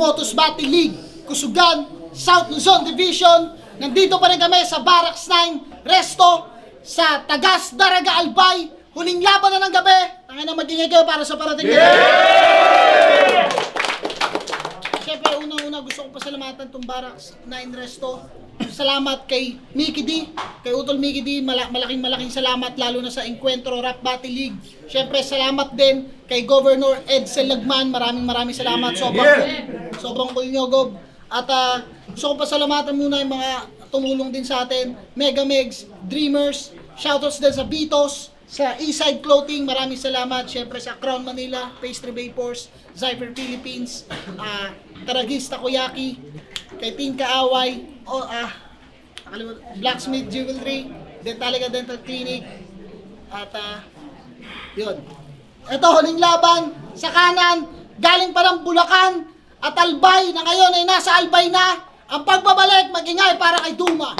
Motos Battle League, Kusugan, South Luzon Division. Nandito pa rin kami sa Barracks 9 Resto sa Tagas, Daraga, Albay. Huling laban na ng gabi. Tangin na magingay kayo para sa parating na. Siyempre, unang-una gusto kong pasalamatan itong Barracks 9 Resto. Salamat kay Mickey D, kay Utol Mickey D, malaking salamat lalo na sa Encuentro Rap Battle League. Siyempre, salamat din kay Governor Edsel Lagman, maraming salamat. Sobrang cool nyo, Gob. At gusto kong pasalamatan muna yung mga tumulong din sa atin, Mega Megs, Dreamers, shoutouts din sa Bitos, sa Eastside Clothing, maraming salamat. Siyempre sa Crown Manila, Pastry Vapors, Zyper Philippines, Taragis Takoyaki, kay Team Kaaway, Blacksmith Jewelry, Dentalica Dental Clinic, at yun. Ito, huling laban, sa kanan, galing pa ng Bulacan at Albay, na ngayon ay nasa Albay na. Ang pagbabalik, mag-ingay para kay Duma.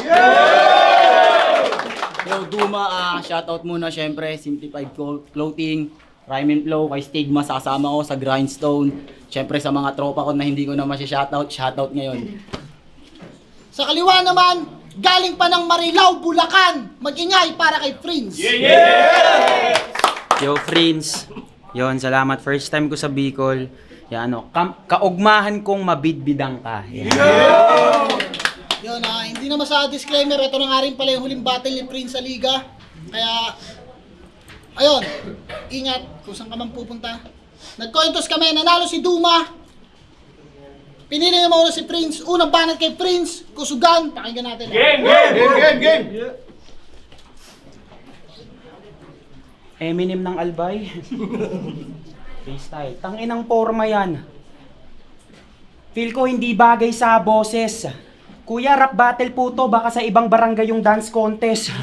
Yo, Duma, shoutout muna syempre, Simplified Clothing, Rhyme and Flow, kay Stigma, sasama ko sa Grindstone. Syempre sa mga tropa ko na hindi ko na shoutout ngayon. Sa kaliwa naman, galing pa ng Marilao, Bulacan, mag-ingay para kay Prince. Yo, Prince. Yon, salamat. First time ko sa Bicol. Yan, kaugmahan kong mabidbidang ka. Yun, hindi naman sa disclaimer, ito na nga rin pala yung huling battle ni Prince sa Liga. Kaya, ayun, ingat kung saan ka man pupunta. Nagkointos kami, nanalo si Duma. Pinili niya muna si Prince. Unang banat kay Prince, Kusugan. Pakinggan natin. Game! Eminem ng Albay. Freestyle. Tanginang forma yan. Feel ko hindi bagay sa boses. Kuya, rap battle po to. Baka sa ibang barangay yung dance contest.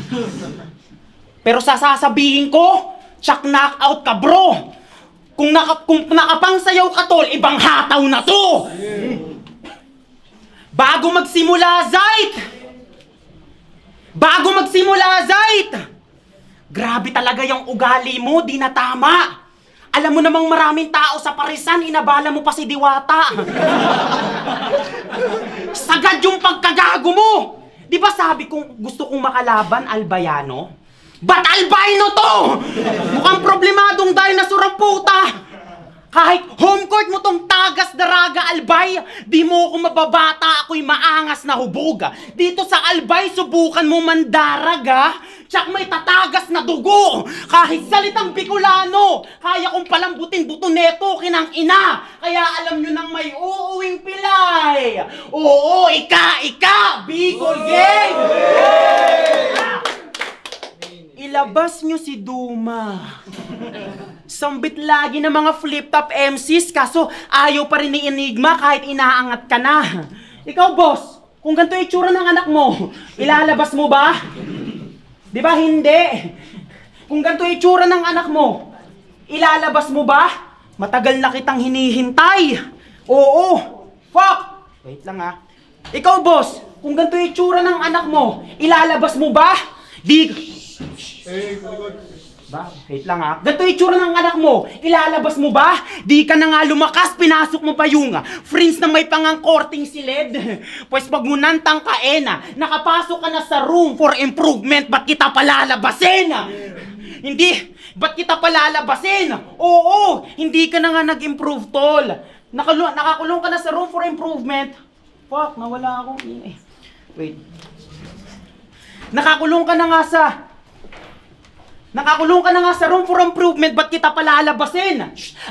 Pero sasabihin ko, Chuck knockout ka, bro. Kung nakapangsayaw ka, tol, ibang hataw na to. Bago magsimula, Zait! Grabe talaga yung ugali mo, di na tama. Alam mo namang maraming tao sa parisan, inabala mo pa si Diwata. Sagad yung pagkagago mo! Di ba sabi kong gusto kong makalaban, Albayano? Ba't Albino to? Mukhang problemadong dinosaur ang puta! Kahit home court mo tong Tagas, Daraga, Albay, di mo ako mababata, ako'y maangas na hubog. Dito sa Albay, subukan mo mandaraga, tsak may tatagas na dugo. Kahit salitang Bicolano, kaya kong palambutin buto neto, kinang ina. Kaya alam nyo nang may uuwing pilay. Oo, ika, Bicol Gang! Ilabas nyo si Duma. Sambit lagi ng mga flip-top MCs, kaso ayaw pa rin ni Enigma kahit inaangat ka na. Ikaw, boss, kung ganito yung itsura ng anak mo, ilalabas mo ba? Di ba hindi? Kung ganito yung itsura ng anak mo, ilalabas mo ba? Matagal na kitang hinihintay. Oo. Fuck! Wait lang ha. Ikaw, boss, kung ganito yung itsura ng anak mo, ilalabas mo ba? Wait lang ha. Ganito yung itsura ng anak mo, ilalabas mo ba? Di ka na nga lumakas, pinasok mo pa yung friends na may pangangkorting silid. Pues pag munantang kaena, nakapasok ka na sa room for improvement, ba't kita palalabasin? Hindi, ba't kita palalabasin? Oo, hindi ka na nga nag-improve, tol. Nakakulong ka na sa room for improvement. Fuck, nawala akong wait. Nakakulong ka na nga sa room for improvement, ba't kita palalabasin?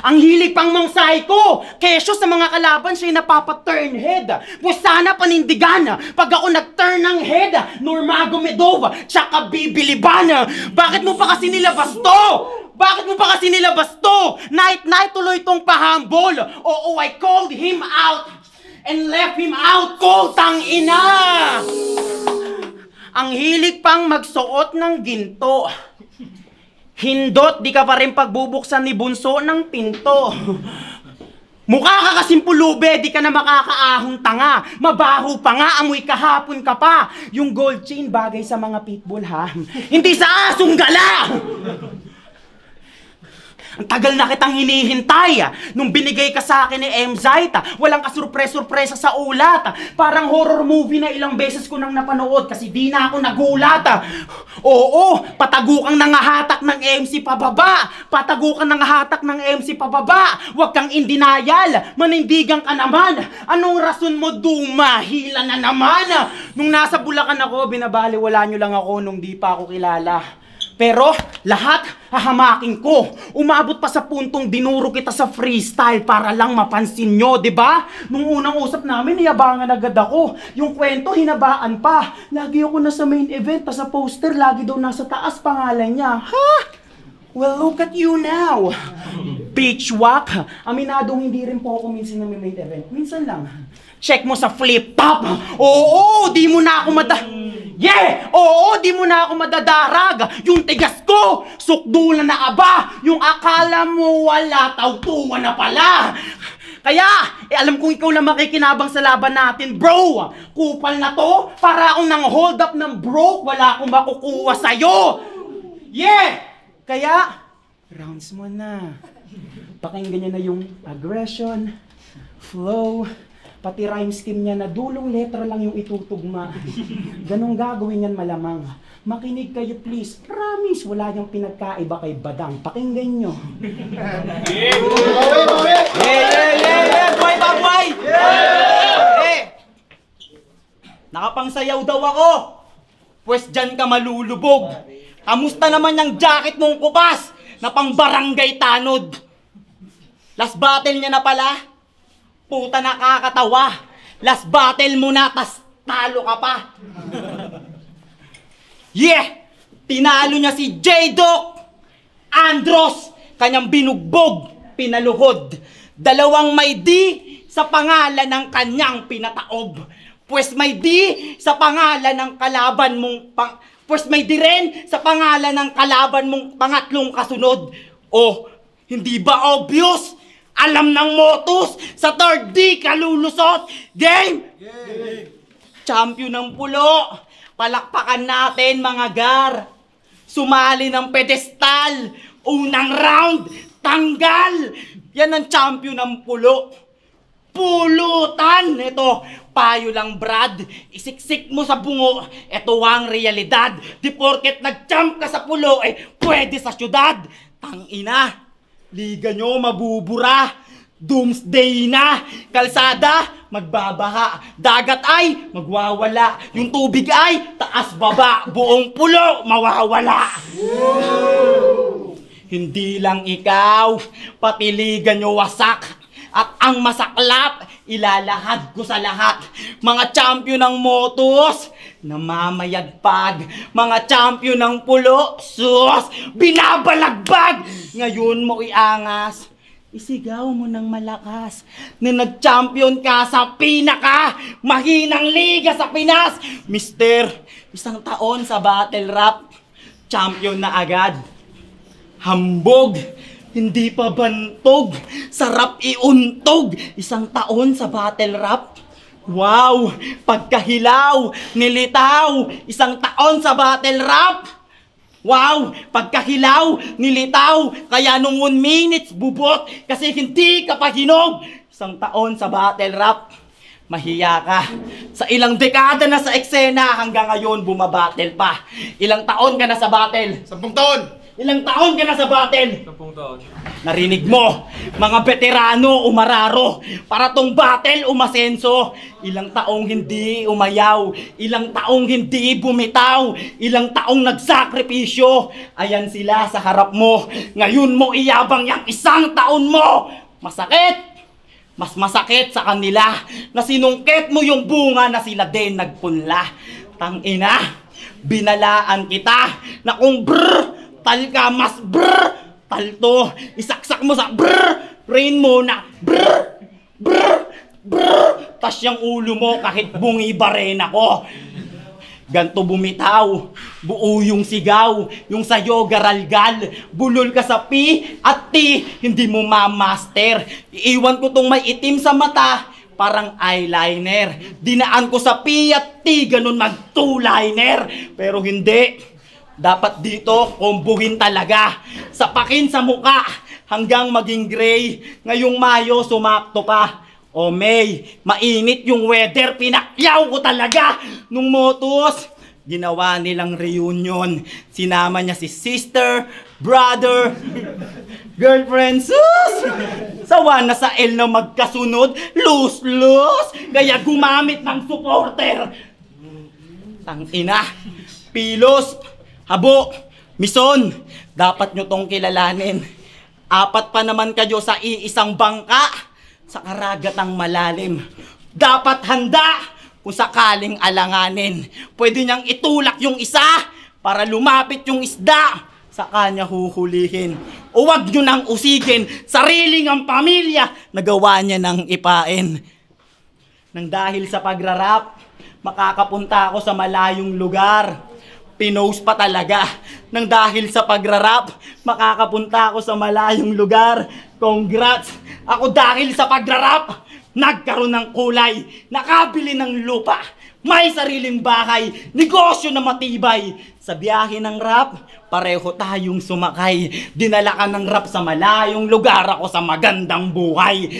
Ang hilig pang mangsahay ko, kesyo sa mga kalaban siya'y napapa-turn head. Pues sana panindigan, pag ako nag-turn ng head, Nurmagomedov, tsaka Bibiliban. Bakit mo pa kasi nilabas to? Night tuloy tong pahambol. Oo, I called him out and left him out cold, tangina. Ang hilig pang magsuot ng ginto. Hindot, di ka pa rin pagbubuksan ni Bunso ng pinto. Mukha ka kasing pulube, di ka na makakaahong tanga. Mabaho pa nga, amoy kahapon ka pa. Yung gold chain bagay sa mga pitbull ha. Hindi sa asong gala! Ang tagal na kitang hinihintay. Nung binigay ka sa akin ni Emzite, walang kasurpres-surpresa sa ulat. Parang horror movie na ilang beses ko nang napanood kasi di na ako nagulat. Oo, patago kang nangahatak ng MC pababa. Patago kang nangahatak ng MC pababa. Huwag kang in denial. Manindigan ka naman. Anong rason mo dumahila na naman? Nung nasa Bulacan ako, binabaliwala nyo lang ako nung di pa ako kilala. Pero lahat hahamakin ko. Umabot pa sa puntong dinuro kita sa freestyle para lang mapansin nyo, di ba? Nung unang usap namin, niyabangan agad ako. Yung kwento, hinabaan pa. Lagi ako nasa main event, tas sa poster, lagi daw nasa taas pangalan niya. Ha? Well, look at you now. Pitchwhack. Aminadong hindi rin po ako minsan na may main event. Minsan lang. Check mo sa flip-top. Oo, di mo na ako Oo, di mo na ako madadarag. Yung tigas ko, sukdulan na aba. Yung akala mo wala, tautuan na pala. Kaya, alam kong ikaw lang makikinabang sa laban natin, bro. Kupal na to, para akong nang hold up ng broke, wala akong makukuha sa'yo. Kaya, rounds mo na. Pakinggan niya na yung aggression, flow, pati rhyme scheme niya na dulong letra lang yung itutugma. Ganong gagawin yan malamang. Makinig kayo please. Promise, wala niyang pinagkaiba kay Badang. Pakinggan nyo. Boy, baboy! Nakapangsayaw daw ako. Pwes dyan ka malulubog. Kamusta naman yung jacket mong kupas na pang barangay tanod? Last battle niya na pala. Puta, nakakatawa. Last battle mo na, tas talo ka pa. Tinalo niya si J-Doc Andros. Kanyang binugbog, pinaluhod. Dalawang may D sa pangalan ng kanyang pinataob. Pues may D sa pangalan ng kalaban mong Pues may di rin sa pangalan ng kalaban mong pangatlong kasunod. Oh, hindi ba obvious? Alam ng motus, sa third D kalulusot. Game! Champion ng pulo. Palakpakan natin mga gar. Sumali ng pedestal. Unang round, tanggal. Yan ang champion ng pulo. Pulutan! Ito, payo lang Brad. Isiksik mo sa bungo. Ito ang realidad. Di porket nag-jump ka sa pulo, pwede sa syudad. Tangina, liga nyo mabubura. Doomsday na. Kalsada, magbabaha. Dagat ay magwawala. Yung tubig ay taas baba. Buong pulo mawawala. Hindi lang ikaw, pati liga nyo wasak. At ang masaklap, ilalahad ko sa lahat. Mga champion ng motos, namamayagpag. Mga champion ng pulo, sus, binabalagbag. Ngayon mo iangas, isigaw mo ng malakas na nag-champion ka sa pinaka mahinang liga sa Pinas. Mister, isang taon sa battle rap, champion na agad. Hambog, hindi pa bantog, sarap iuntog. Isang taon sa battle rap. Wow, pagkahilaw, nilitaw. Isang taon sa battle rap. Wow, pagkahilaw, nilitaw. Kaya nung 1 minutes bubot kasi hindi ka pa hinog. Isang taon sa battle rap. Mahiya ka. Sa ilang dekada na sa eksena hanggang ngayon bumabattle pa. Ilang taon ka na sa battle? 10 taon! Ilang taon ka na sa battle? 10 taon. Narinig mo, mga veterano umararo para tong battle umasenso. Ilang taong hindi umayaw, ilang taong hindi bumitaw, ilang taong nagsakripisyo. Ayan sila sa harap mo, ngayon mo iyabang yung 1 taon mo. Masakit! Mas masakit sa kanila na sinungkit mo yung bunga na sila din nagpunla. Tangina, binalaan kita na kung brr, tal ka, mas brr, tal to. Isaksak mo sa brr, rain mo na brr, brr, brr. Tas yung ulo mo kahit bungi ba rin ako. Ganto bumitaw, buo yung sigaw, yung sayo garalgal. Bulol ka sa P at T, hindi mo ma-master. Iiwan ko tong may itim sa mata, parang eyeliner. Dinaan ko sa P at T, ganun mag-two-liner. Pero hindi. Dapat dito, kombuhin talaga. Sapakin sa muka, hanggang maging gray. Ngayong Mayo, sumakto pa. O May, mainit yung weather, pinakyaw ko talaga. Nung Motos, ginawa nilang reunion. Sinama niya si sister, brother, girlfriend, sus! Sawa na sa L na magkasunod, lose-lose, kaya gumamit ng supporter. Tangina, Pilos, Habo, Mison, dapat nyo tong kilalanin. 4 pa naman kayo sa iisang bangka sa karagatang malalim. Dapat handa kung sakaling alanganin. Pwede niyang itulak yung isa para lumapit yung isda. Sa kanya huhulihin. O wag nyo nang usigin sariling ang pamilya na gawa niya ng ipain. Nang dahil sa pagrarap, makakapunta ako sa malayong lugar. Pinost pa talaga. Nang dahil sa pagrarap, makakapunta ako sa malayong lugar. Congrats! Ako dahil sa pagrarap, nagkaroon ng kulay, nakabili ng lupa, may sariling bahay, negosyo na matibay. Sa biyahe ng rap, pareho tayong sumakay. Dinala ka ng rap sa malayong lugar, ako sa magandang buhay.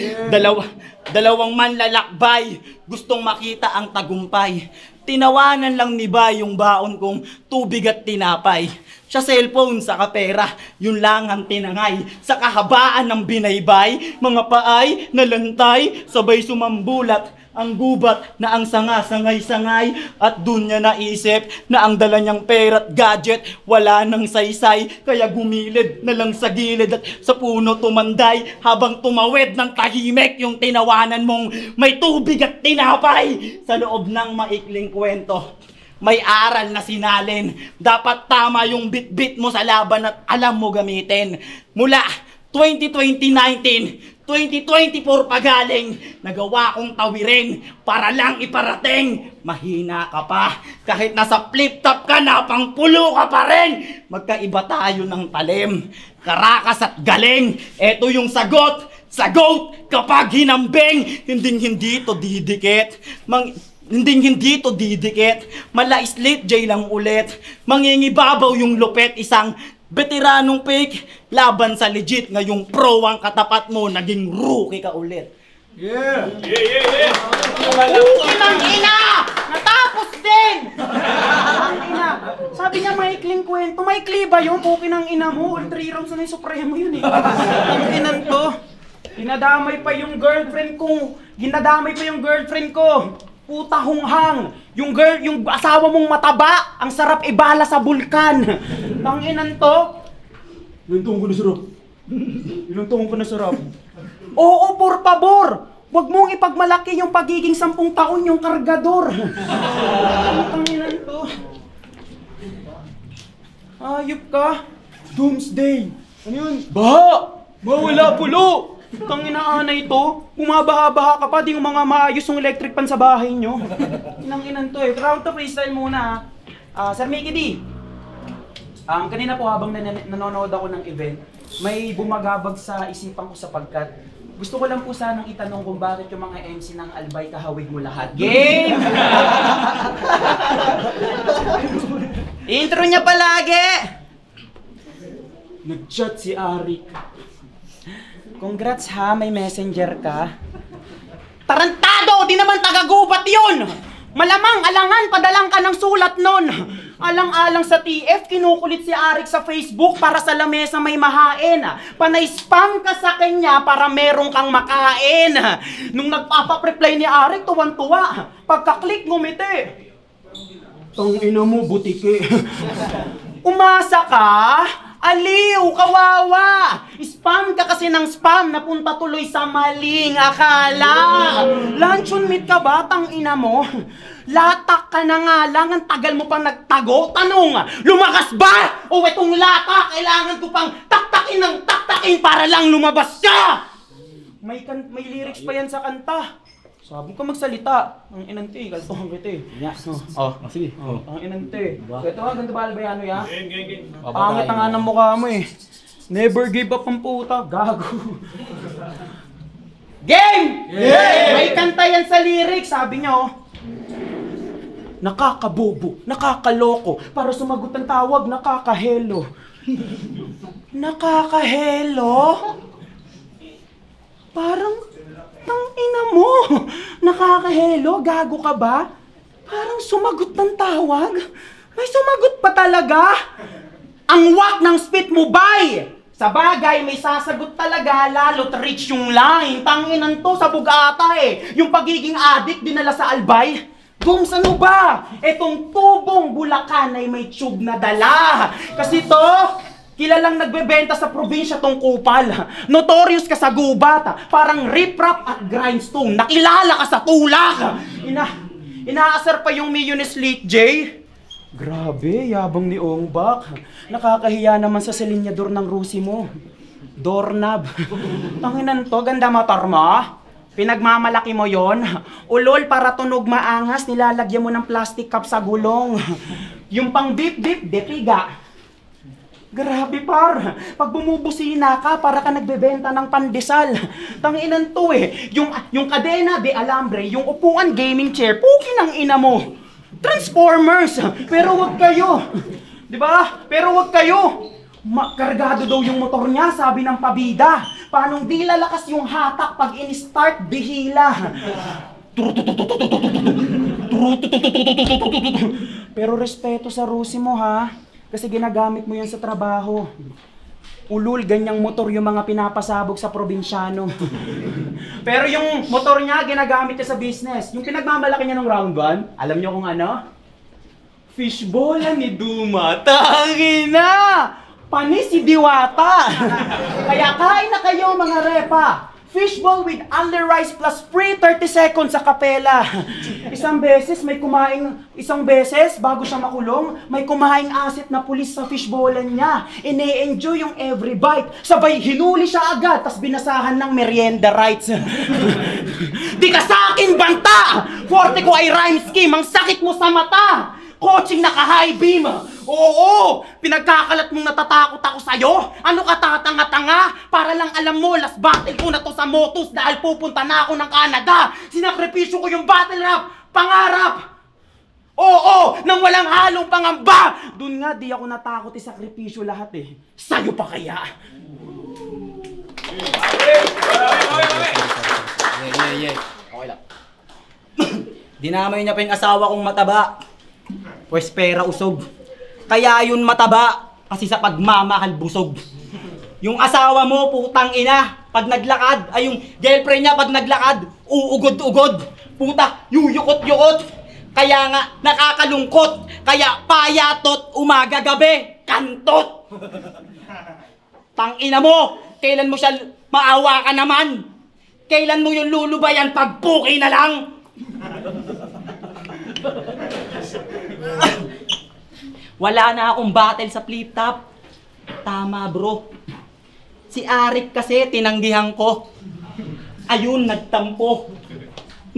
Dalawang manlalakbay, gustong makita ang tagumpay. Tinawanan lang ni Bay yung baon kong tubig at tinapay. Sa cellphone, sa kapera, yun lang ang tinangay. Sa kahabaan ng binaybay, mga paay, nalantay, sabay sumambulat. Ang gubat na ang sanga, sangay-sangay. At dun niya naisip na ang dala niyang pera at gadget wala nang saysay. Kaya gumilid na lang sa gilid at sa puno tumanday. Habang tumawid ng tahimik yung tinawanan mong may tubig at tinapay. Sa loob ng maikling kwento, may aral na sinalin. Dapat tama yung bit-bit mo sa laban at alam mo gamitin. Mula 2020-19, 2024 pagaling, nagawa kong tawirin para lang iparating. Mahina ka pa, kahit nasa flip-top ka na, pangpulo ka pa rin. Magkaiba tayo ng talim, karakas at galing. Eto yung sagot kapag hinambing. Hindi to didikit. Hindi to didikit. Malaislit, J lang ulit. Mangingibabaw yung lupet, isang veteranong fake laban sa legit. Ngayong pro ang katapat mo, naging rookie ka ulit. Yeah! Inang ina! Natapos din! Ang ina, sabi niya maikling kwento. Maikli ba yun? Pukin ng ina mo. All 3 rounds na yung supremo yun eh. Ang inan to. Ginadamay pa yung girlfriend ko. Puta hunghang. Yung asawa mong mataba, ang sarap ibala sa bulkan. Tanginan to. Ilang taong ko na sarap. Oo, por favor. Huwag mong ipagmalaki yung pagiging 10 taon yung kargador. Tanginan to. Ayop ka. Doomsday. Ano yun? Baha! Wala pulo! Tangina ito, bumabaha-baha ka pa, di yung mga maayos yung electric pan sa bahay nyo. Inang-inan to eh. Round to freestyle muna ha. Sir Mickey D, kanina po habang nanonood ako ng event, may bumagabag sa isipan ko sapagkat gusto ko lang po sanang itanong kung bakit yung mga MC ng Albay kahawig mo lahat. Game! Intro niya palagi! Nag-chat si Arik. Congrats ha, may messenger ka. Tarantado! Di naman tagagubat yun! Malamang alangan, padalang ka ng sulat nun. Alang-alang sa TF, kinukulit si Arik sa Facebook para sa lamesa may mahain. Panay-spam ka sa kanya para merong kang makain. Nung nagpapa-reply ni Arik, tuwan-tuwa. Pagka-click, ngumiti. Tangina mo, butike. Umasa ka? Aliw, kawawa! Spam ka kasi ng spam, napunta tuloy sa maling akala. Luncheon meat ka ba, tangina mo? Latak ka na nga lang, ang tagal mo pang nagtago. Tanong, lumakas ba? O itong lata, kailangan ko pang taktakin ng taktakin para lang lumabas ka! May lyrics pa yan sa kanta. Sabi ko magsalita. Ang inante, kaltuhan kita eh. Sige. Ang inante. Ito nga, ganda ba Albayano ya? Game. Pangit na nga ng mukha mo eh. Never give up ang puta. Gago. Game! Yeah! May kanta yan sa lyrics. Sabi niya oh. Nakakabobo, nakakaloko. Para sumagot ang tawag, nakakahelo. Nakakahelo? Parang, ina mo. Nakakahelo? Gago ka ba? Parang sumagot ng tawag. May sumagot pa talaga. Ang wak ng spit mo, bay! Sa bagay, may sasagot talaga, lalo't reach yung line. Tanginan to sa bugata eh. Yung pagiging addict dinala sa albay. Gomes, ano ba? Etong tubong Bulacan ay may tube na dala. Kasi to, kilalang nagbebenta sa probinsya tong kupal. Notorious ka sa gubat. Parang rip-rap at grindstone. Nakilala ka sa tulak. Inaasar pa yung Mayonnaise Late J. Grabe, yabang ni Ongbak. Nakakahiya naman sa selinyador ng Rusi mo. Doorknob. Tanginan to, ganda motor mo. Pinagmamalaki mo yon. Ulol para tunog maangas, nilalagyan mo ng plastic cup sa gulong. Yung pang bip-bip, depiga. Grabe par, pag bumubusina ka, para ka nagbebenta ng pandesal. Tanginan to eh. Yung kadena de alambre, yung upuan gaming chair, puki ng ina mo. Transformers! Pero wag kayo! Diba? Pero wag kayo! Kargado daw yung motor niya, sabi ng pabida. Paanong di lalakas yung hatak pag in-start, bihila. Pero respeto sa Rusi mo ha, kasi ginagamit mo yan sa trabaho. Ulul, ganyang motor yung mga pinapasabog sa probinsyano. Pero yung motor niya, ginagamit niya sa business. Yung pinagmamalaki niya ng round one, alam niyo kung ano? Fishbola ni Duma. Tangina! Panis si Diwata! Kaya kain na kayo mga repa! Fishball with only rice plus free 30 seconds sa kapela. Isang beses bago siya makulong, may kumaing asit na pulis sa fishballan niya. Ine-enjoy yung every bite. Sabay hinuli siya agad, tas binasahan ng merienda rights. Di ka sa akin banta! Forte ko ay rhyme scheme, ang sakit mo sa mata! Coaching naka-high beam! Oo! Pinagkakalat mong natatakot ako sa'yo? Ano ka tatanga-tanga? Para lang alam mo, last battle ko na to sa Motus dahil pupunta na ako ng Canada. Sinakripisyo ko yung battle rap! Pangarap! Oo! Nang walang halong pangamba! Doon nga, di ako natakot isakripisyo lahat eh. Sa'yo pa kaya? Yeah. Okay lang. Dinamay niya pa yung asawa kong mataba. Pwes pera usog. Kaya yun mataba kasi sa pagmamahal busog. Yung asawa mo, putang ina, pag naglakad, ay yung girlfriend niya pag naglakad, uugod-ugod. Puta, yuyukot-yukot. Kaya nga, nakakalungkot. Kaya payatot, umaga-gabi, kantot. Tang ina mo, kailan mo siya maawa ka naman? Kailan mo yung lulubayan pag puki na lang? Wala na akong battle sa flip top. Tama bro. Si Arik kasi tinanggihan ko. Ayun, nagtampo.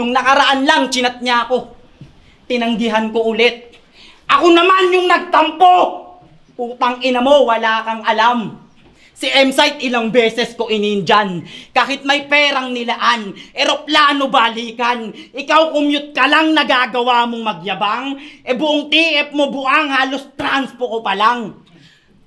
Nung nakaraan lang, chinat niya ako. Tinanggihan ko ulit. Ako naman yung nagtampo! Putang ina mo, wala kang alam. Si M-Site ilang beses ko inindyan. Kahit may perang nilaan, eroplano balikan. Ikaw commute ka lang, nagagawa mong magyabang. E buong TF mo buang, halos transpo ko pa lang.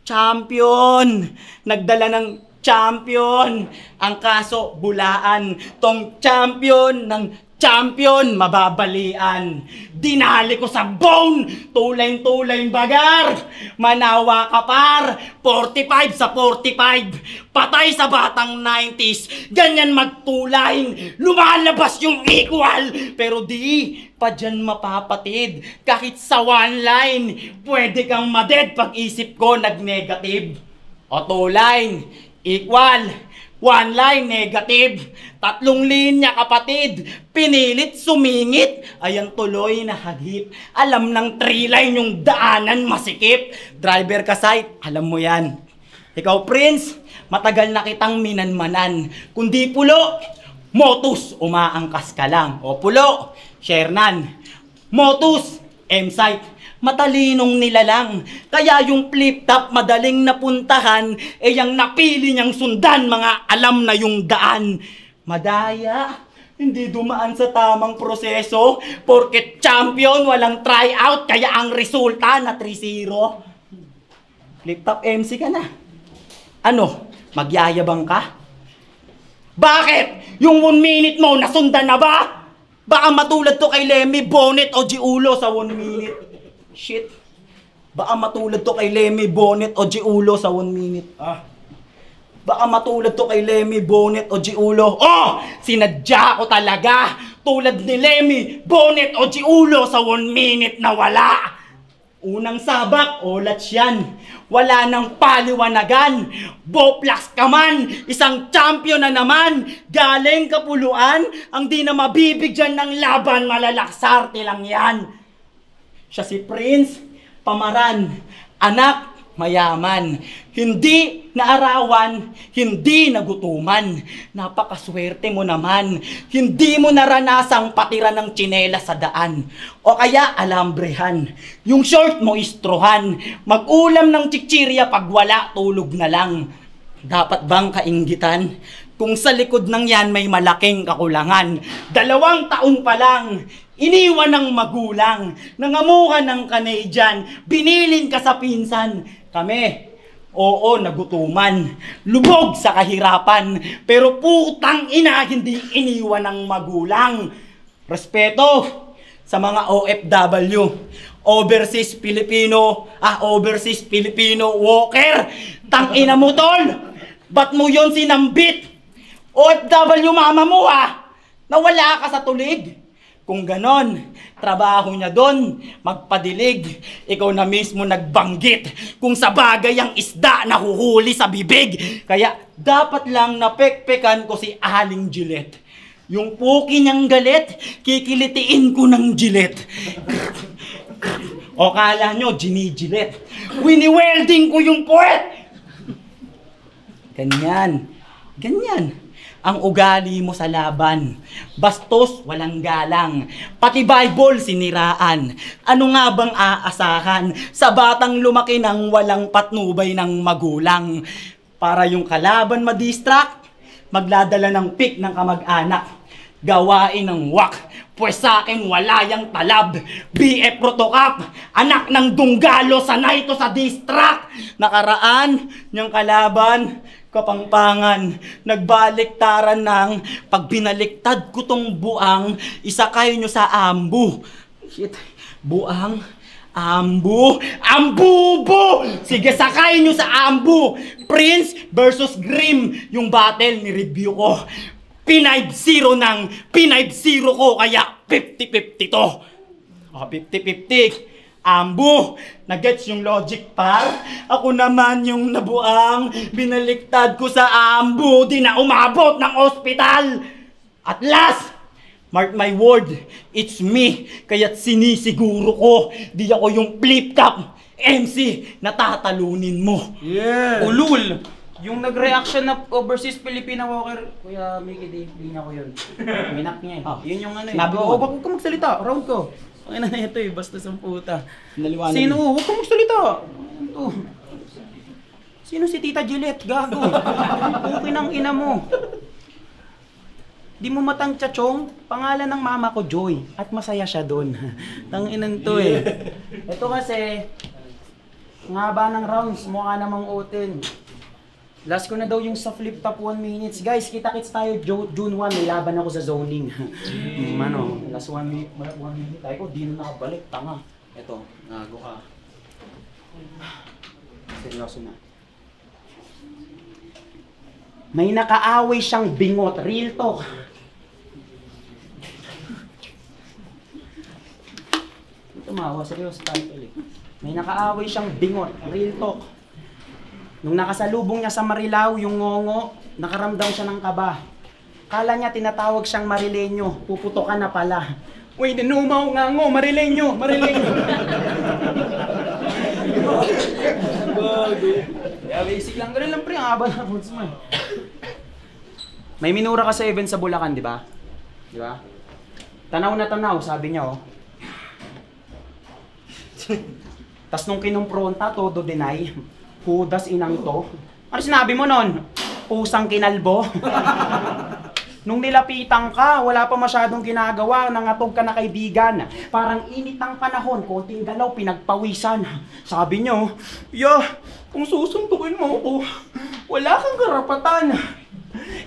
Champion! Nagdala ng champion. Ang kaso, bulaan. Tong champion ng champion, mababalian. Dinali ko sa bone, tulay-tulay bagar. Manawa ka par, 45 sa 45. Patay sa batang 90s, ganyan magtulay. Lumalabas yung equal, pero di pa dyan mapapatid. Kahit sa one line, pwede kang maded pag isip ko nag-negative. O two line, equal. One line, negative. 3 linya, kapatid. Pinilit, sumingit. Ayan tuloy na hagip. Alam ng 3 line yung daanan masikip. Driver ka site, alam mo yan. Ikaw, Prince, matagal na kitang minanmanan. Kundi pulo, Motus, umaangkas ka lang. O pulo, Shernan. Motus, M-Site. Matalinong nilalang. Kaya yung flip top madaling napuntahan, eh yung napili niyang sundan, mga alam na yung daan. Madaya, hindi dumaan sa tamang proseso, porket champion, walang tryout, kaya ang resulta na 3-0. Flip top MC ka na. Ano? Magyayabang ka? Bakit? Yung 1 minute mo, nasundan na ba? Baka matulad to kay Lemmy Bonnet o Giulo sa 1 minute. Shit. Baka matulad to kay Lemmy Bonnet o Giulo sa 1 minute. Baka matulad to kay Lemmy Bonnet o Giulo. Oh! Sinadya ko talaga! Tulad ni Lemmy Bonnet o Giulo sa 1 minute na wala! Unang sabak, olats yan. Wala nang paliwanagan. Boplax ka man, isang champion na naman. Galing kapuluan, ang di na mabibigyan ng laban, malalaksarte lang yan. Siya si Prince Pamaran, anak mayaman. Hindi naarawan, hindi nagutuman. Napakaswerte mo naman. Hindi mo naranasang patira ng tsinela sa daan. O kaya alambrehan. Yung short mo istrohan. Mag-ulam ng chichirya pag wala, tulog na lang. Dapat bang kainggitan? Kung sa likod ng yan may malaking kakulangan. 2 taon pa lang, iniwan ng magulang. Nangamuhan ng Canadian, binilin ka sa pinsan. Kami, oo, nagutuman. Lubog sa kahirapan. Pero putang ina, hindi iniwan ng magulang. Respeto sa mga OFW. Overseas Filipino worker. Tangina mo, tol. Ba't mo yon sinambit? OFW mama mo nawala ka sa tulig. Kung ganon, trabaho niya doon, magpadilig. Ikaw na mismo nagbanggit kung sa bagay ang isda nahuhuli sa bibig. Kaya dapat lang napekpekan ko si Aling Gillette. Yung puki niyang galit, kikilitiin ko ng Gillette. O kala nyo, Gillette. Wini-welding ko yung puwet! Ganyan. Ang ugali mo sa laban. Bastos, walang galang. Pati Bible siniraan. Ano nga bang aasahan sa batang lumaki ng walang patnubay ng magulang? Para yung kalaban madistract, magladala ng pick ng kamag-anak. Gawain ng wak, pues sa akin wala yang talab. BF Protocap, anak ng Dunggalo, sanay to sa distract. Nakaraan, niyang kalaban, Kapangpangan, nagbaliktaran ng pag binaliktad ko tong buang, isakay nyo sa ambu. Shit, buang, ambu, ambubo! Sige, sakay nyo sa ambu! Prince versus Grim, yung battle ni review ko. P90 ng P90 ko, kaya 50-50 to. 50-50. Ambu, nagets yung logic par? Ako naman yung nabuang, binaliktad ko sa ambu, di na umabot ng ospital. At last, mark my word, it's me, kaya't sinisiguro ko, di ako yung flip-top MC na tatalunin mo. Yeah! Ulul! Yung nag-reaction na overseas Filipina walker, Kuya Mickey D, hindi na ko yun. Minak niya eh. Yun yung ano eh. Nabi mo. Huwag ka magsalita, round ko. Ang ina na ito eh, basta sa puta. Naliwanag. Sino? Huwag kang magsalita. Ito. Sino si Tita Gillette? Gago. Okay ng ina mo. Di mo matang tsatsong? Pangalan ng mama ko, Joy. At masaya siya doon. Tanginan to eh. Ito kasi, ang haba ng rounds, mukha namang utin. Last ko na daw yung sa flip top 1 minutes. Guys, kita-kits tayo June 1, may laban ako sa zoning. Last 1 minute, 1 minute. Ay ko, di na nakabalik, tanga. Ito, nago ka. Seryoso na. May nakaaway siyang bingot, real talk. Tumawa, seryoso tayo ulit. May nakaaway siyang bingot, real talk. Nung nakasalubong niya sa Marilao, yung ngongo, nakaramdam siya ng kaba. Kala niya tinatawag siyang Marileño, puputokan na pala. Uy, dinumaw nga ngo, Marileño, Marileño. Yeah, basic lang, ganun lang pre, ang haba na roots mo. May minura ka sa event sa Bulacan, di ba? Di ba? Tanaw na tanaw, sabi niya oh. Tas nung kinumpronta, todo deny. Hudas inang to. Ano sinabi mo nun? Pusang kinalbo? Nung nilapitan ka, wala pa masyadong ginagawa, nangatog ka na kaibigan. Parang init ng panahon, konting galaw, pinagpawisan. Sabi niyo, kung susundukin mo ako, wala kang karapatan.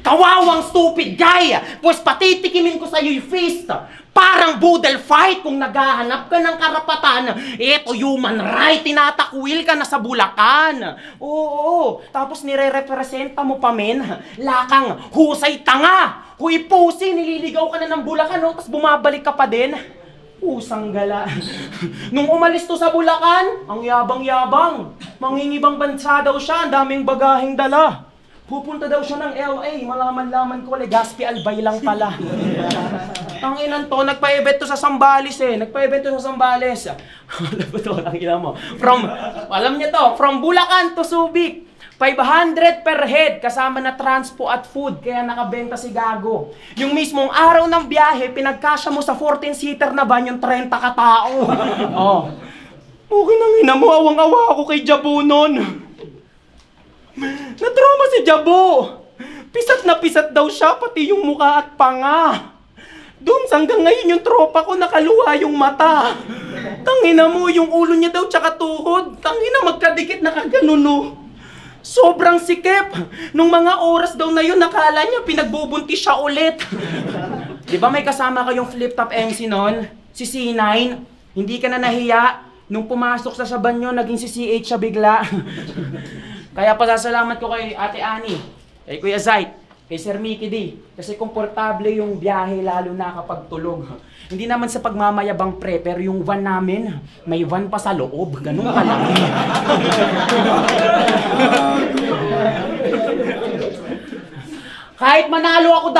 Kawawang stupid guy! Pues patitikimin ko sa'yo yung fist. Parang boodle fight kung naghahanap ka ng karapatan. Eto, human right, tinatakwil ka na sa Bulacan. Oo, tapos nire-representa mo pa men. Lakang husay tanga. Huy pusi, nililigaw ka na ng Bulacan, no? Tapos bumabalik ka pa din. Pusang gala. Nung umalis to sa Bulacan, ang yabang-yabang. Mangingibang bansa daw siya, ang daming bagaheng dala. Pupunta daw siya ng LA, malaman-laman ko, Legazpi Albay lang pala. Ang inan to, nagpa-event to sa Zambales eh. Nagpa-event to sa Zambales. Alam mo to, ang ina mo. Alam niya to, from Bulacan to Subic. 500 per head, kasama na transpo at food, kaya nakabenta si Gago. Yung mismong araw ng biyahe, pinagkasya mo sa 14-seater na van yung 30 katao. Oh. Okay nang ina mo, awang-awa ako kay Jabo nun. Na-trauma si Jabo. Pisat na pisat daw siya, pati yung mukha at panga. Doon hanggang ngayon yung tropa ko nakaluha yung mata. Tangina mo, yung ulo niya daw tsaka tuhod. Tangina, magkadikit na kaganuno. Sobrang sikip. Nung mga oras daw na yun, nakala niya pinagbubuntis siya ulit. Di ba may kasama kayong flip-top MC nun? Si C9. Hindi ka na nahiya. Nung pumasok sa banyo, naging si CH siya bigla. Kaya pasasalamat ko kay Ate Annie, kay Kuya Zait, kay Sir Mickey D. Kasi komportable yung biyahe lalo na kapag tulog. Hindi naman sa pagmamayabang pre, pero yung van namin, may van pa sa loob. Ganun kalaki. Kahit manalo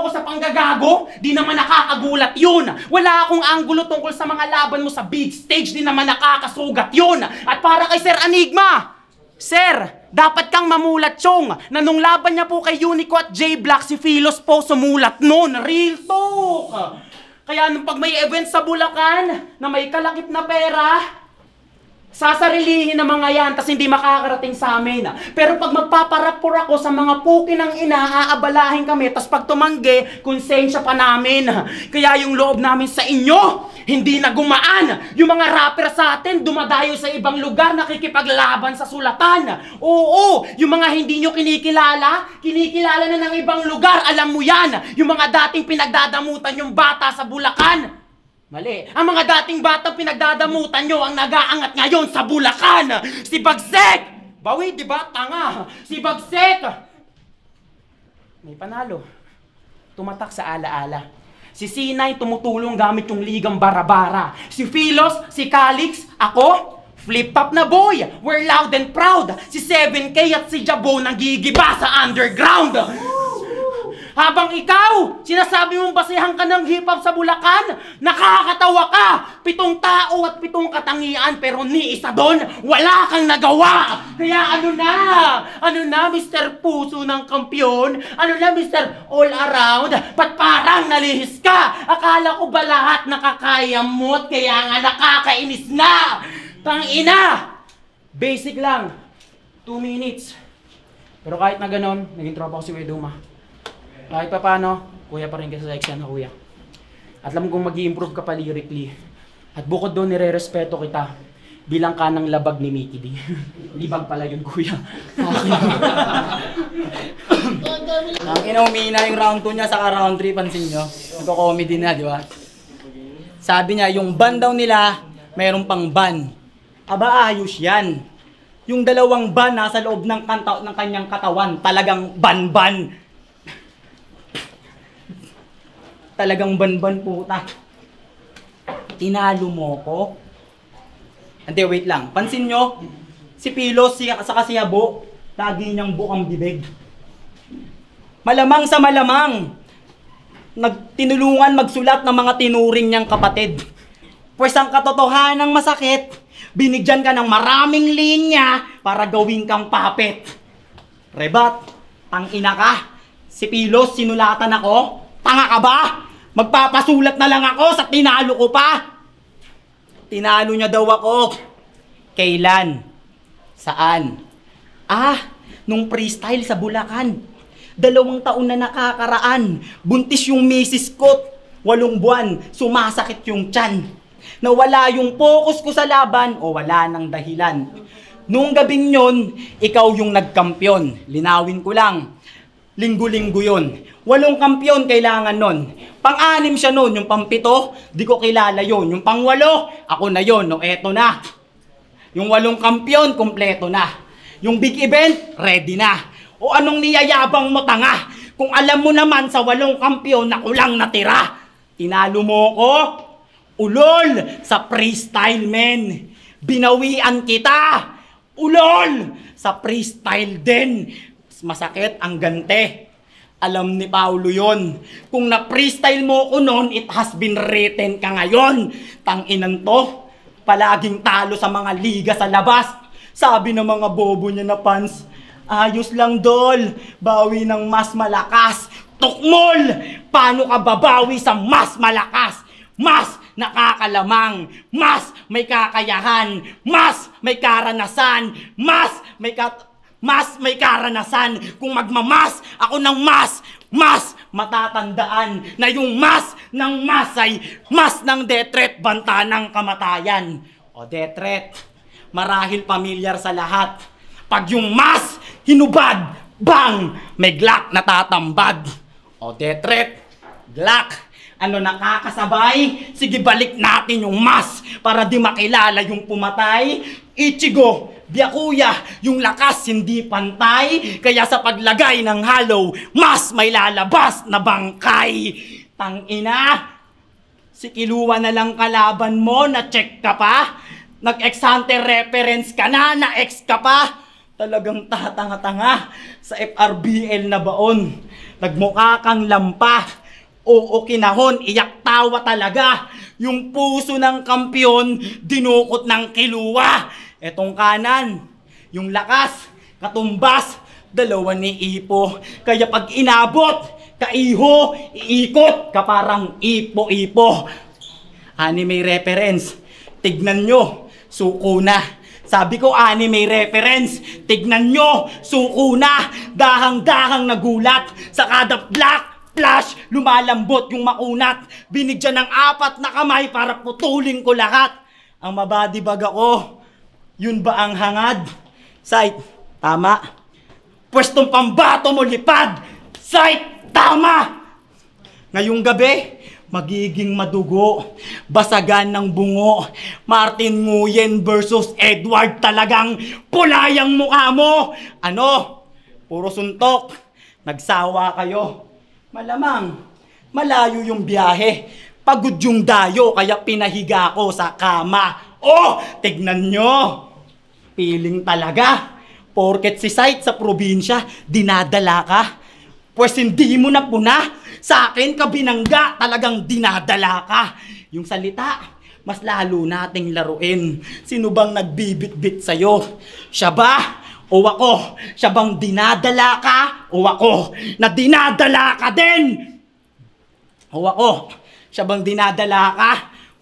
ako sa panggagago, di naman nakakagulat yun. Wala akong anggulo tungkol sa mga laban mo sa big stage, di naman nakakasugat yun. At para kay Sir Enigma, Sir, dapat kang mamulat Chong na nung laban niya po kay Unico at J-Black, si Philos po sumulat nun. Real talk! Kaya nung pag may event sa Bulacan na may kalakip na pera, sasarilihin ng mga yan, tas hindi makakarating sa amin. Pero pag magpaparapor ako sa mga puki ng ina, aabalahin kami, tas pag tumanggi, konsensya pa namin. Kaya yung loob namin sa inyo, hindi na gumaan. Yung mga rapper sa atin, dumadayo sa ibang lugar, nakikipaglaban sa sulatan. Oo, yung mga hindi nyo kinikilala na ng ibang lugar, alam mo yan. Yung mga dating pinagdadamutan yung bata sa Bulacan. Mali. Ang mga dating batang pinagdadamutan nyo ang nag-aangat ngayon sa Bulacan. Si Bagsek! Bawi, di ba? Tanga. Si Bagsek! May panalo. Tumatak sa alaala. Si C9 tumutulong gamit yung ligang bara-bara. Si Philos, si Calix, ako, flip-top na boy. We're loud and proud. Si 7K at si Jabo nanggigiba sa underground. Habang ikaw, sinasabi mong basehan ka ng hip-hop sa Bulacan, nakakatawa ka! 7 tao at 7 katangian, pero ni isa doon, wala kang nagawa! Kaya ano na, Mr. Puso ng Kampyon? Ano na, Mr. All Around? Ba't parang nalihis ka? Akala ko ba lahat nakakaya mo at kaya nga nakakainis na? Tangina! Basic lang, 2 minutes. Pero kahit na ganon, naging tropa ko si Weduma. Kahit pa paano, kuya pa rin ka sa section na kuya. At alam kong mag-i-improve ka pa lyrically. At bukod doon, nire-respeto kita bilang kanang labag ni Mickey D. Libag pala yun, kuya. Ang inaumina yung round 2 niya sa round 3, pansin nyo. Nagko-comedy na, di ba? Sabi niya, yung ban daw nila, mayroong pang ban. Aba, ayos yan. Yung 2 ban nasa loob ng kanyang katawan, talagang ban-ban. Talagang ban-ban puta. Tinalo mo ko. Hindi, wait lang. Pansin nyo, si Philos, saka si Jabo, lagi niyang bukang bibig. Malamang sa malamang, nagtinulungan magsulat ng mga tinuring niyang kapatid. Pues ang katotohanang masakit, binigyan ka ng maraming linya para gawin kang puppet. Rebat, tangina ka. Si Philos, sinulatan ako. Tanga ka ba? Magpapasulat na lang ako sa tinalo ko pa. Tinalo niya daw ako. Kailan? Saan? Nung freestyle sa Bulacan. 2 taon na nakakaraan. Buntis yung misis ko. 8 buwan, sumasakit yung tiyan. Nawala yung focus ko sa laban o wala nang dahilan. Nung gabing yon, ikaw yung nagkampiyon. Linawin ko lang, linggo-linggo yun. 8 kampiyon kailangan nun. Pang-6 siya nun, yung pang-7, di ko kilala yun. Yung pang-8, ako na yun, no, eto na. Yung 8 kampiyon, kompleto na. Yung big event, ready na. O anong niyayabang mo, tanga? Kung alam mo naman sa 8 kampiyon na kulang natira. Tinalo mo ko, ulol sa freestyle, men. Binawian kita, ulol sa freestyle din. Masakit ang gante. Alam ni Paulo yon. Kung na-freestyle mo ko noon, it has been written ka ngayon. Tanginan to, palaging talo sa mga liga sa labas. Sabi ng mga bobo niya na fans, ayos lang dol, bawi ng mas malakas. Tukmol! Paano ka babawi sa mas malakas? Mas nakakalamang, mas may kakayahan, mas may karanasan, mas may karanasan. Kung magmamas ako ng mas matatandaan na yung mas ng mas ay mas ng death threat, banta ng kamatayan. O death threat, marahil pamilyar sa lahat. Pag yung mas hinubad, bang, may Glock na tatambad. O death threat, Glock, ano nakakasabay? Sige, balik natin yung mas para di makilala yung pumatay. Ichigo, Byakuya, yung lakas hindi pantay. Kaya sa paglagay ng hollow, mas may lalabas na bangkay. Tangina, si Kiluwa na lang kalaban mo, na-check ka pa? Nag-ex-ante reference ka na ex ka pa? Talagang tatanga-tanga sa FRBL na baon. Nagmukha kang lampa. Oo, kinahon, iyak tawa talaga. Yung puso ng kampiyon, dinukot ng Kiluwa. Etong kanan, yung lakas, katumbas, 2 ni Ipo. Kaya pag inabot, kaiho, iikot ka parang ipo-ipo. Anime reference, tignan nyo, suko na. Sabi ko anime reference, tignan nyo, suko na. Dahang-dahang nagulat, sa kada black flash, lumalambot yung makunat. Binigyan ng 4 na kamay para putulin ko lahat. Ang mabadibag ako, yun ba ang hangad? Sight, tama. Pwestong pambato mo lipad. Sight, tama. Ngayong gabi, magiging madugo. Basagan ng bungo. Martin Nguyen versus Edward, talagang pulayang mukha mo. Ano? Puro suntok. Nagsawa kayo. Malamang, malayo yung biyahe. Pagod yung dayo, kaya pinahiga ko sa kama. Oh, tignan nyo. Piling talaga. Porket si Sight sa probinsya, dinadala ka. Pues hindi mo na puna. Sa akin ka binangga, talagang dinadala ka. Yung salita, mas lalo nating laruin. Sino bang nagbibit-bit sa'yo? Siya ba? O ako? Siya bang dinadala ka? O ako? Na dinadala ka din? O ako? Siya bang dinadala ka?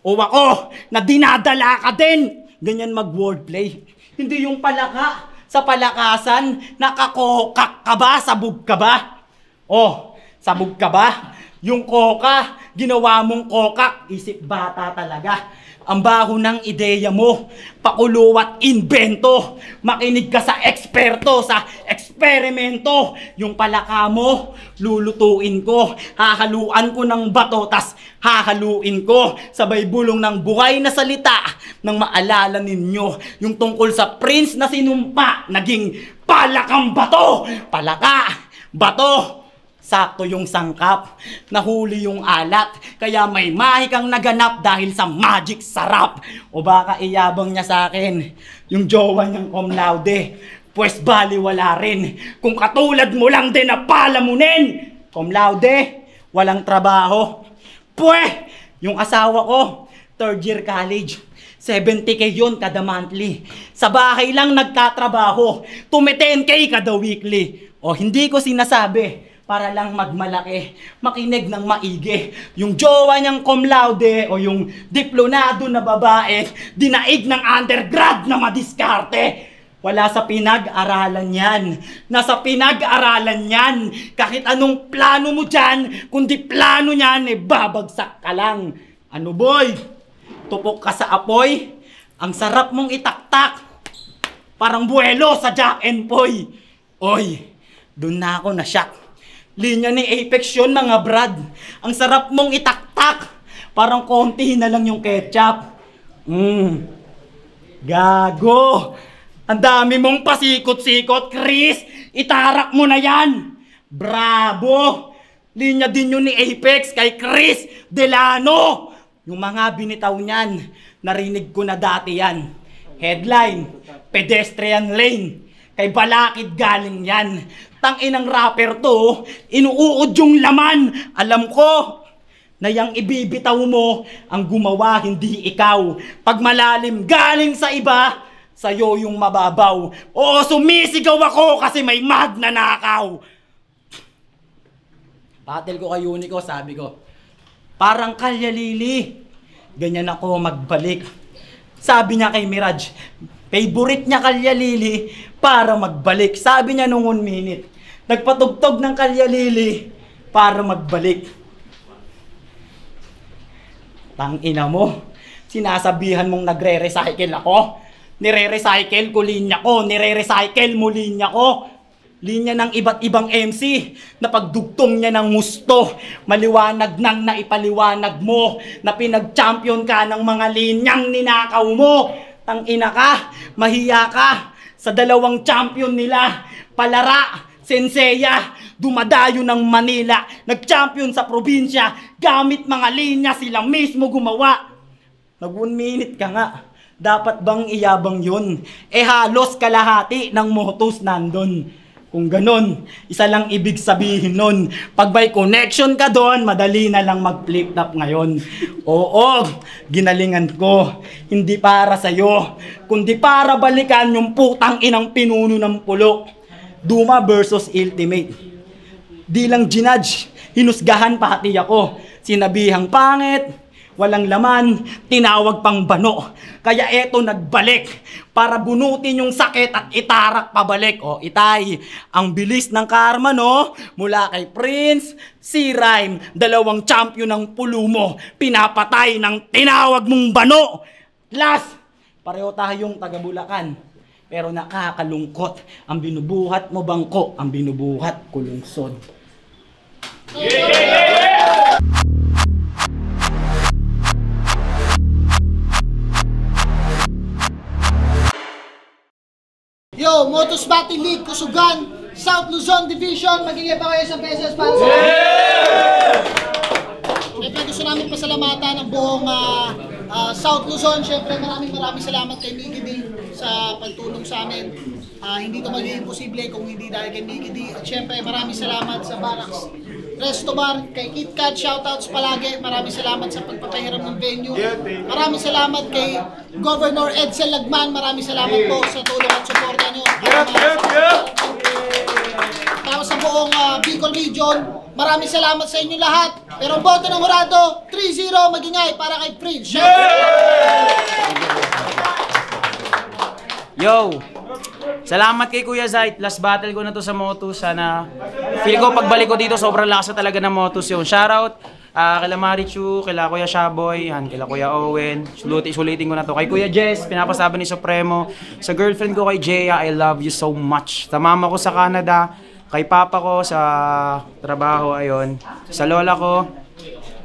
O ako? Na dinadala ka din? Ganyan mag-wordplay. Hindi yung palaka. Sa palakasan, nakakokak ka ba? Sabog ka ba? Oh, sabog ka ba? Yung koka, ginawa mong kokak, isip bata talaga. Ang baho ng ideya mo, pakulo at invento. Makinig ka sa eksperto, sa eksperimento. Yung palaka mo, lulutuin ko. Hahaluan ko ng bato, tas hahaluin ko. Sabay bulong ng buhay na salita nang maalala ninyo. Yung tungkol sa prince na sinumpa, naging palakang bato. Palaka, bato. Sakto yung sangkap, nahuli yung alat, kaya may mahikang naganap dahil sa magic sarap. O baka iyabang niya sa akin, yung jowa niyang cum laude, pues baliwala rin. Kung katulad mo lang din na palamunin, cum laude, walang trabaho. Pweh, yung asawa ko, 3rd year college, 70k yun kada monthly. Sa bahay lang nagtatrabaho, 10k kada weekly. O hindi ko sinasabi para lang magmalaki, makinig ng maigi. Yung jowa niyang cum laude o yung diplomado na babae, dinaig ng undergrad na madiskarte. Wala sa pinag-aralan yan. Nasa pinag-aralan yan. Kahit anong plano mo dyan, kundi plano niyan, babagsak ka lang. Ano boy? Tupok ka sa apoy? Ang sarap mong itaktak. Parang buwelo sa Jack and Poy. Oy, dun na ako na-shock. Linya ni Apex yun mga brad. Ang sarap mong itaktak. Parang konti na lang yung ketchup. Gago. Ang dami mong pasikot-sikot, Chris. Itarak mo na yan. Bravo. Linya din yun ni Apex kay Chris Delano. Yung mga binitaw niyan, narinig ko na dati yan. Headline, pedestrian lane. Kay Balakid galing yan. Tanginang rapper to, inuuod yung laman. Alam ko na yang ibibitaw mo, ang gumawa hindi ikaw. Pag malalim galing sa iba, sa'yo yung mababaw. Oo, sumisigaw ako kasi may magnanakaw. Patel ko kay Unico, sabi ko, parang kalyalili. Ganyan ako magbalik. Sabi niya kay Mirage, favorite niya kalyalili para magbalik. Sabi niya nung 1 minute, nagpatugtog ng kalyalili para magbalik. Tangina mo, sinasabihan mong nagre-recycle ako. Nire-recycle ko linya ko, nire-recycle mo linya ko. Linya ng iba't ibang MC na pagdugtong niya ng gusto. Maliwanag nang naipaliwanag mo na pinag-champion ka ng mga linyang ninakaw mo. Tangina ka, mahiya ka sa 2 champion nila. Palara, Senseiya, dumadayo ng Manila. Nag-champion sa probinsya, gamit mga linya sila mismo gumawa. Nag 1 minute ka nga. Dapat bang iyabang yun? Halos kalahati ng motos nandun. Kung ganon, isa lang ibig sabihin nun. Pag may connection ka doon, madali na lang mag-flip-flop ngayon. Oo, ginalingan ko. Hindi para sa'yo, kundi para balikan yung putang inang pinuno ng pulo. Duma versus Ultimate. Di lang ginudge, hinusgahan pati ako. Sinabihang pangit, walang laman, tinawag pang bano. Kaya eto nagbalik para bunutin yung sakit at itarak pabalik. O itay, ang bilis ng karma no? Mula kay Prince, si Rhyme, 2 champion ng pulo mo, pinapatay ng tinawag mong bano. Last, pareho tayong taga Bulacan. Pero nakakalungkot, ang binubuhat mo bangko, ang binubuhat ko lungsod. Yo, Motos Battle League, Kusugan, South Luzon Division, magiging pa kayo sa pesos para sa... Siyempre gusto namin pasalamatan ang buong South Luzon. Siyempre maraming salamat kay Mickey D sa pagtulong sa amin. Hindi ito magiging posible kung hindi dahil kay Mickey D. At siyempre maraming salamat sa Barracks Resto Bar, kay KitKat, shoutouts palagi. Maraming salamat sa pagpapahiram ng venue. Maraming salamat kay Governor Edsel Lagman. Maraming salamat po sa tulong at suporta nyo. Tapos sa buong Bicol Region, maraming salamat sa inyo lahat. Pero ang boto ng Horado, 3-0 magingay para kay Prince. Yo! Salamat kay Kuya Zait. Last battle ko na to sa Motus. Sana feel ko pagbalik ko dito sobrang lakas na talaga ng Motus yung shoutout. Kila Marichu, kila Kuya Shaboy, kila Kuya Owen. Sulitin ko na to. Kay Kuya Jess, pinapasabi ni Supremo. Sa girlfriend ko kay Jaya, I love you so much. Sa mama ko sa Canada, kay papa ko sa trabaho, ayun. Sa lola ko,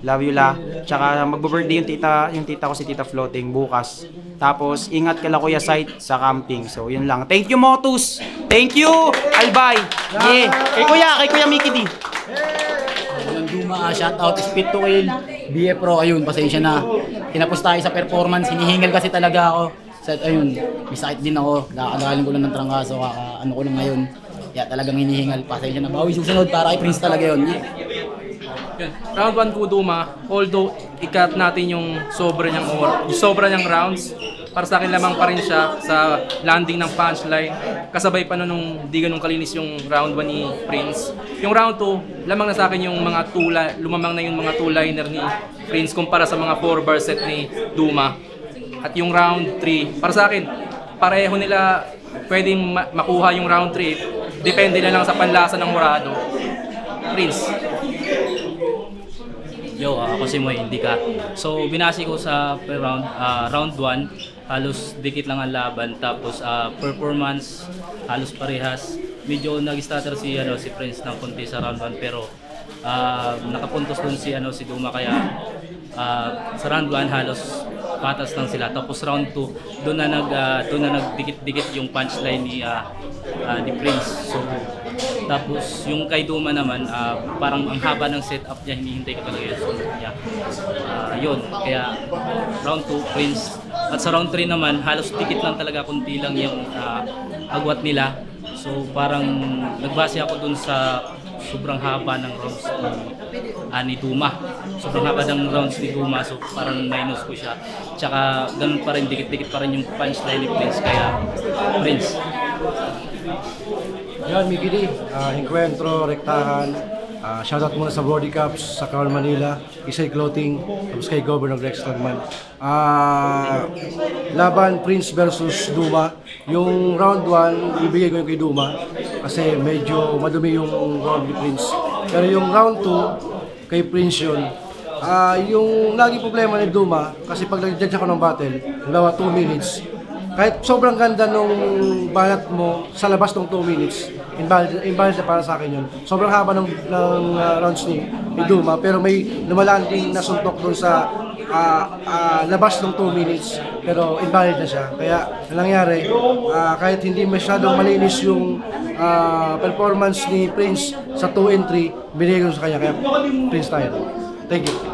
love you la. Tsaka magbo-birthday yung tita ko si Tita Floating bukas. Tapos ingat kala Kuya Sight sa camping. So yun lang. Thank you Motus. Thank you Albay. Yeah. Kay Kuya Mickey D. Ayun, Duma, shoutout, Speed to Kill, BF Pro, ayun, pasensya na. Tinapos tayo sa performance, hinihingal kasi talaga ako. Ayun, may sakit din ako, nakakagaling ko lang ng trangkaso, ano ko lang ngayon. Kaya talagang hinihingal, pasensya na. Bawi susunod para kay Prince talaga yun. Round 1 ko Duma, although i-cut natin yung sobra niyang rounds, para sa akin lamang pa rin siya sa landing ng punchline. Kasabay pa nung di ganun kalinis yung round 1 ni Prince. Yung round 2, lamang na sa akin yung mga lumamang na yung mga two-liner ni Prince kumpara sa mga 4-bar set ni Duma. At yung round 3, para sa akin, pareho nila pwedeng makuha yung round 3. Depende na lang sa panlasa ng Murado. Prince. Yo, ako si Moy Indica. So, binasi ko sa round 1, halos dikit lang ang laban. Tapos, performance, halos parehas. Medyo nag-stutter si Prince ng konti sa round 1, pero nakapuntos dun si Duma, kaya sa round 1 halos patas lang sila. Tapos round 2, doon na nagdikit-dikit yung punchline ni Prince. So, tapos yung kay Duma naman, parang ang haba ng setup niya, hinihintay ka talaga yung sunod niya. Yun, kaya round 2, Prince. At sa round 3 naman, halos dikit lang talaga, kunti lang yung agwat nila. So parang nagbase ako dun sa sobrang haba ng rounds ni Duma. Sobrang haba ng rounds ni Duma, so parang minus ko siya. Tsaka ganun pa rin, dikit-dikit pa rin yung punchline ni Prince, kaya Prince. Yan, Mickey D. Encuentro, rektahan. Shoutout muna sa Brody Cups, sa Crown Manila, Isay Clothing, tapos kay Governor Rex Tagman. Laban Prince versus Duma. Yung round 1, ibigay ko yung kay Duma kasi medyo madumi yung round ni Prince. Pero yung round 2, kay Prince yun. Yung lagi problema ni Duma, kasi pag nag-judge ako ng battle, halimbawa 2 minutes, kahit sobrang ganda nung banat mo sa labas ng 2 minutes, invalid na para sa akin yun. Sobrang haba ng rounds ni Duma, pero may lumalanding na suntok dun sa labas ng 2 minutes, pero invalid na siya. Kaya nangyari, kahit hindi masyadong malinis yung performance ni Prince sa 2 and 3, binigay ko sa kanya. Kaya Prince tayo. Thank you.